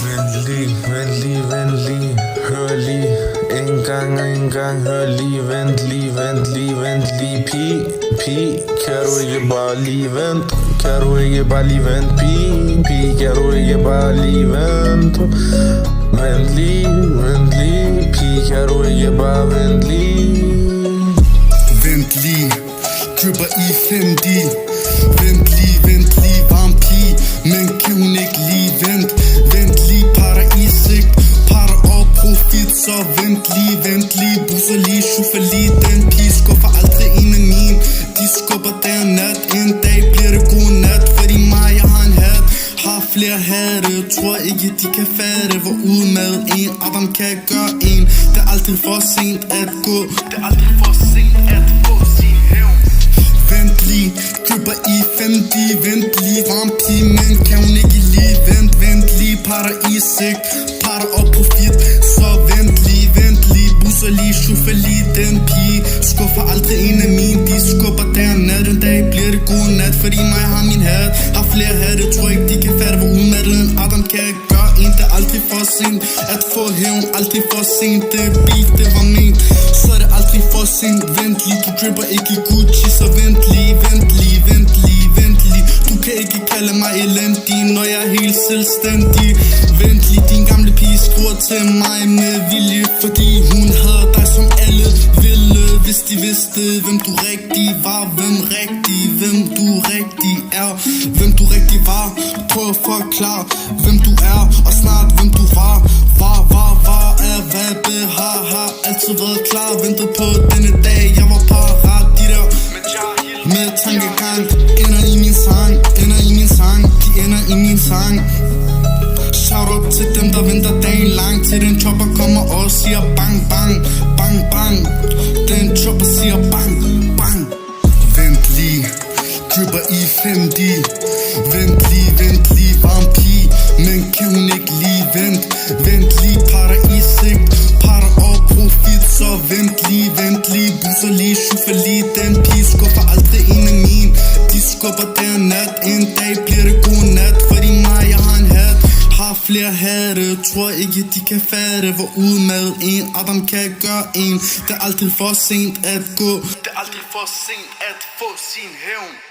Venlig, hør lige. En gang, hør lige. Vent lige. Pige, kan du ikke bare lige vent? Kan du ikke bare lige vent? Pige, kan du ikke bare lige vent? Vent lige, pige, kan du ikke bare vent lige? Vent lige, køber i 5D. Vent lige, varm pige. Men kan hun ikke lige vent lige, paradisigt. Para og profit, så vent lige. Busser lige, schuffer lige. Den pige skuffer aldrig en af mine. De skubber der nat. En dag bliver det god nat. Fordi mig, jeg har en hat. Har flere hatte. Tror ikke de kan fatte, hvor udmad en af dem kan gøre en. Det er aldrig for sent at gå. Det er aldrig for sent at få sin hævn. Vent lige, køber i 5D. Vent lige, varm pige. Men kan hun ikke lige vent lige, paradisigt. Para og profit, så vent lige. Busser lige, schuffer lige. Den pige skuffer aldrig en af mine. De skubber der nat. En dag bliver det god nat. Fordi mig har min hat. Har flere hatte, tror ikke de kan fatte, hvor udmattet en Adam kan gøre en. Det er aldrig for sent at få hævn. Aldrig for sent, det beef, det var ment. Så er det aldrig for sent. Vent lige, du dripper ikke Gucci. Så vent lige. Du kan ikke kalde mig elendig, når jeg er helt selvstændig. Vent lige, din gamle pige skriver til mig med vilje. Fordi hun havde dig som alle ville. Hvis de vidste, hvem du rigtig var. Hvem du rigtig er. Hvem du rigtig var. Prøv at forklare, hvem du er. Og snart, hvem du var. Er hvad det har altid været klar. Ventet på denne dag, jeg var parat. De der med tankegang ender i min sang. De ender i min sang. Shout out til dem, der venter dagen lang. Til den chopper kommer og siger bang, bang, bang, bang. Den chopper siger bang, bang. Vent lige, køber i 5D. Vent lige, varm pige. Men kan hun ikke lige vent lige, paradisigt. Para og profit, så vent lige. Busser lige, schuffer lige. Den pige skuffer aldrig en af mine. De skubber der nat. En dag bliver det god nat. Fordi mig, jeg har en hat. Har flere hatte. Tror ikke de kan fatte, hvor udmad en af dem kan gøre en. Det er aldrig for sent at gå. Det er aldrig for sent at få sin hævn.